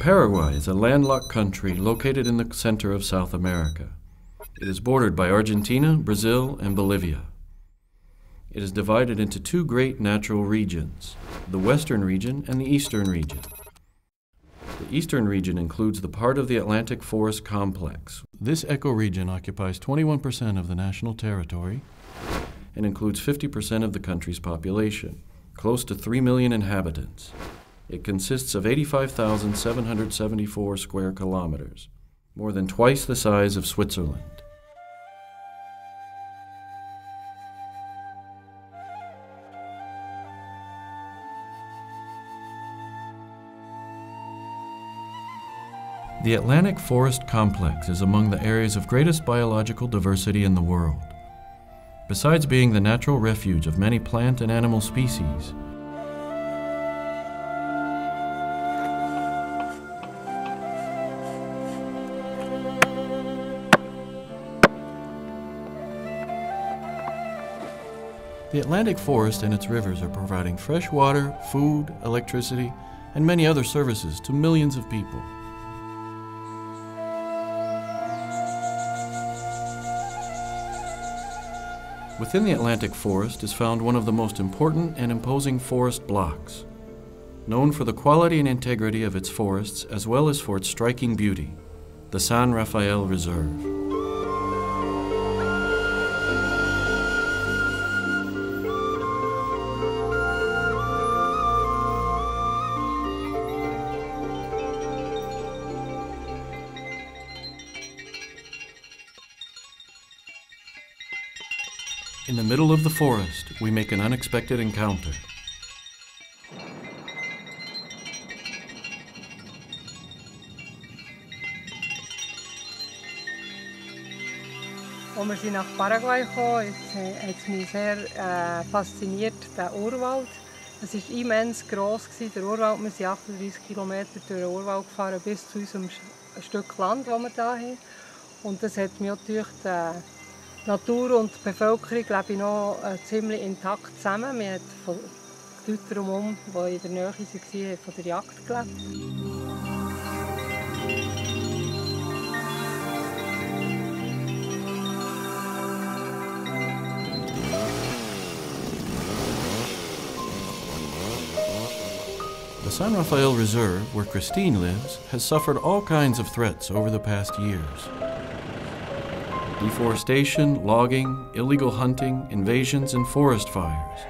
Paraguay is a landlocked country located in the center of South America. It is bordered by Argentina, Brazil, and Bolivia. It is divided into two great natural regions, the Western region and the Eastern region. The Eastern region includes the part of the Atlantic Forest Complex. This ecoregion occupies 21% of the national territory and includes 50% of the country's population, close to 3 million inhabitants. It consists of 85,774 square kilometers, more than twice the size of Switzerland. The Atlantic Forest Complex is among the areas of greatest biological diversity in the world. Besides being the natural refuge of many plant and animal species, the Atlantic Forest and its rivers are providing fresh water, food, electricity, and many other services to millions of people. Within the Atlantic Forest is found one of the most important and imposing forest blocks, known for the quality and integrity of its forests as well as for its striking beauty, the San Rafael Reserve. In the middle of the forest, we make an unexpected encounter. Als wir nach Paraguay kamen, hat es mich sehr fasziniert, der Urwald. Es war immens gross, der Urwald. Wir sind 38 Kilometer durch den Urwald gefahren bis zu unserem Stück Land, das wir hier haben. Und das hat mich auch gedacht, die Natur und die Bevölkerung leben noch ziemlich intakt zusammen. Wir haben von den Leuten drumherum, die in der Nähe waren, von der Jagd gelebt. The San Rafael Reserve, where Christine lives, has suffered all kinds of threats over the past years. Deforestation, logging, illegal hunting, invasions, and forest fires.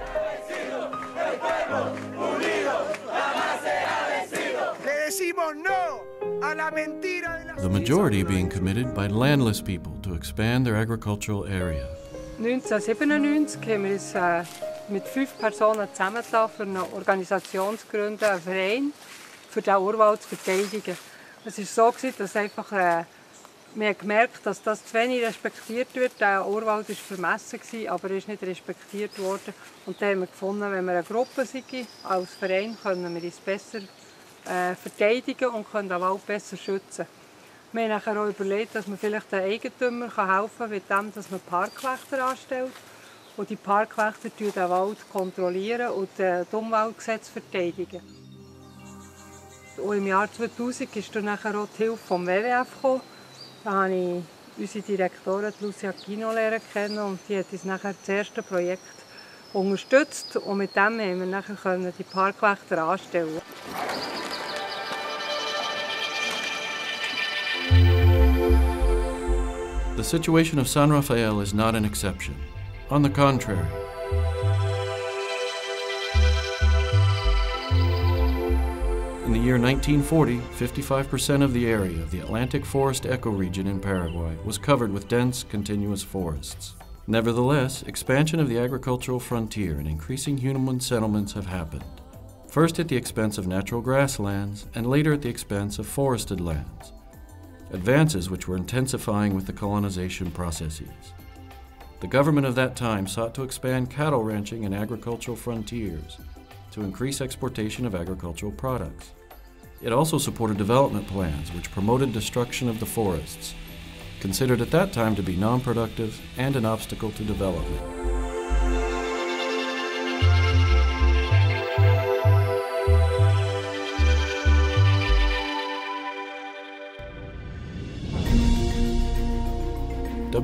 The majority being committed by landless people to expand their agricultural area. 1997 haben wir uns mit 5 Personen zusammengetan, für eine Organisation zu gründen, einen Verein, für den Urwald zu verteidigen. Es war so, dass einfach wir haben gemerkt, dass das zu wenig respektiert wird. Der Urwald war vermessen, aber er ist nicht respektiert worden. Und dann haben wir gefunden, wenn wir eine Gruppe sind, als Verein, können wir uns besser verteidigen und können den Wald besser schützen. Wir haben auch überlegt, dass man vielleicht den Eigentümern helfen kann, indem man Parkwächter anstellt. Und die Parkwächter den Wald kontrollieren und das Umweltgesetz verteidigen. Und im Jahr 2000 ist dann auch die Hilfe vom WWF gekommen. Da habe ich unsere Direktorin Aquino kennen und die hat uns nachher das erste Projekt unterstützt und mit dem haben wir nachher die Parkwächter anstellen. The situation of San Rafael is not an exception. On the contrary, in the year 1940, 55% of the area of the Atlantic Forest ecoregion in Paraguay was covered with dense, continuous forests. Nevertheless, expansion of the agricultural frontier and increasing human settlements have happened. First at the expense of natural grasslands, and later at the expense of forested lands. Advances which were intensifying with the colonization processes. The government of that time sought to expand cattle ranching and agricultural frontiers to increase exportation of agricultural products. It also supported development plans which promoted destruction of the forests, considered at that time to be non-productive and an obstacle to development.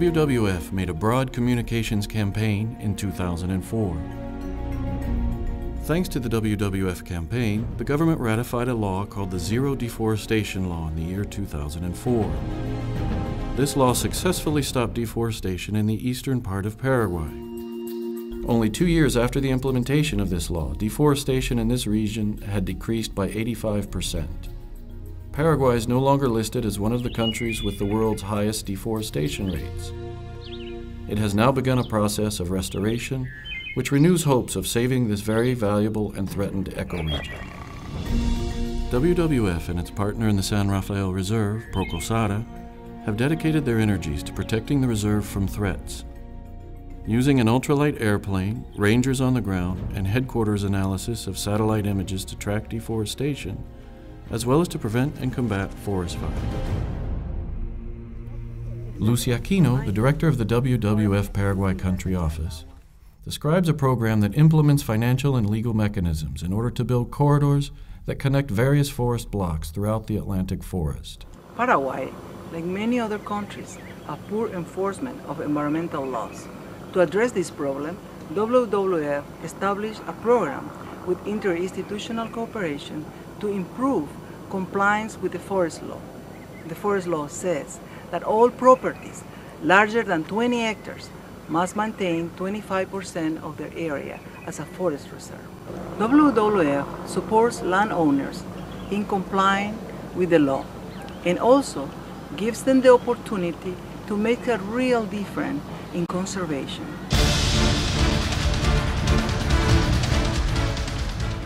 WWF made a broad communications campaign in 2004. Thanks to the WWF campaign, the government ratified a law called the Zero Deforestation Law in the year 2004. This law successfully stopped deforestation in the eastern part of Paraguay. Only 2 years after the implementation of this law, deforestation in this region had decreased by 85%. Paraguay is no longer listed as one of the countries with the world's highest deforestation rates. It has now begun a process of restoration, which renews hopes of saving this very valuable and threatened ecoregion. WWF and its partner in the San Rafael Reserve, Procosada, have dedicated their energies to protecting the reserve from threats. Using an ultralight airplane, rangers on the ground, and headquarters analysis of satellite images to track deforestation, as well as to prevent and combat forest fire. Lucy Aquino, the director of the WWF Paraguay Country Office, describes a program that implements financial and legal mechanisms in order to build corridors that connect various forest blocks throughout the Atlantic forest. Paraguay, like many other countries, have poor enforcement of environmental laws. To address this problem, WWF established a program with interinstitutional cooperation to improve compliance with the forest law. The forest law says that all properties larger than 20 hectares must maintain 25% of their area as a forest reserve. WWF supports landowners in complying with the law and also gives them the opportunity to make a real difference in conservation.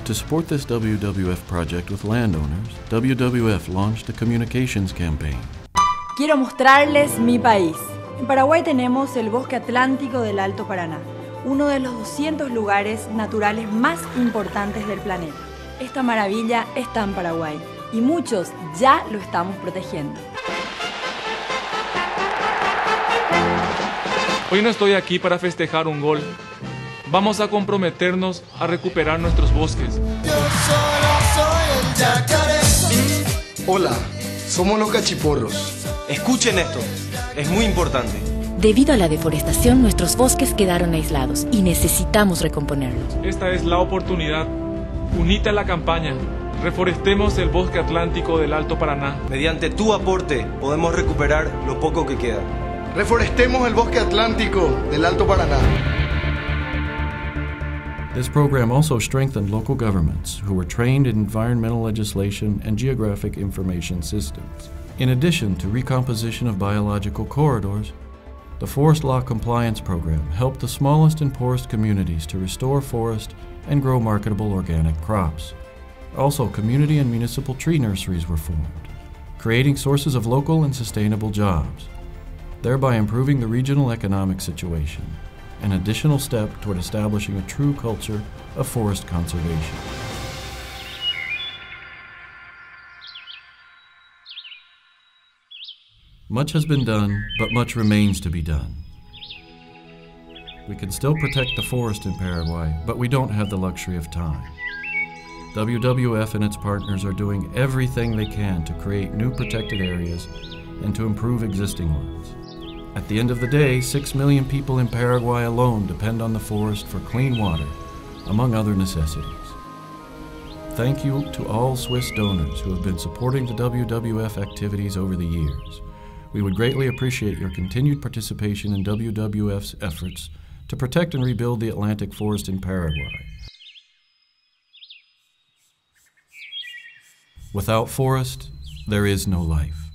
To support this WWF project with landowners, WWF launched a communications campaign. Quiero mostrarles mi país. En Paraguay tenemos el bosque atlántico del Alto Paraná, uno de los 200 lugares naturales más importantes del planeta. Esta maravilla está en Paraguay y muchos ya lo estamos protegiendo. Hoy no estoy aquí para festejar un gol. Vamos a comprometernos a recuperar nuestros bosques. Yo solo soy el yacaré. Hola, somos los cachiporros. Escuchen esto, es muy importante. Debido a la deforestación, nuestros bosques quedaron aislados y necesitamos recomponerlos. Esta es la oportunidad. Unite a la campaña. Reforestemos el bosque atlántico del Alto Paraná. Mediante tu aporte podemos recuperar lo poco que queda. Reforestemos el bosque atlántico del Alto Paraná. This program also strengthened local governments who were trained in environmental legislation and geographic information systems. In addition to recomposition of biological corridors, the Forest Law Compliance Program helped the smallest and poorest communities to restore forest and grow marketable organic crops. Also, community and municipal tree nurseries were formed, creating sources of local and sustainable jobs, thereby improving the regional economic situation, an additional step toward establishing a true culture of forest conservation. Much has been done, but much remains to be done. We can still protect the forest in Paraguay, but we don't have the luxury of time. WWF and its partners are doing everything they can to create new protected areas and to improve existing ones. At the end of the day, 6 million people in Paraguay alone depend on the forest for clean water, among other necessities. Thank you to all Swiss donors who have been supporting the WWF activities over the years. We would greatly appreciate your continued participation in WWF's efforts to protect and rebuild the Atlantic forest in Paraguay. Without forest, there is no life.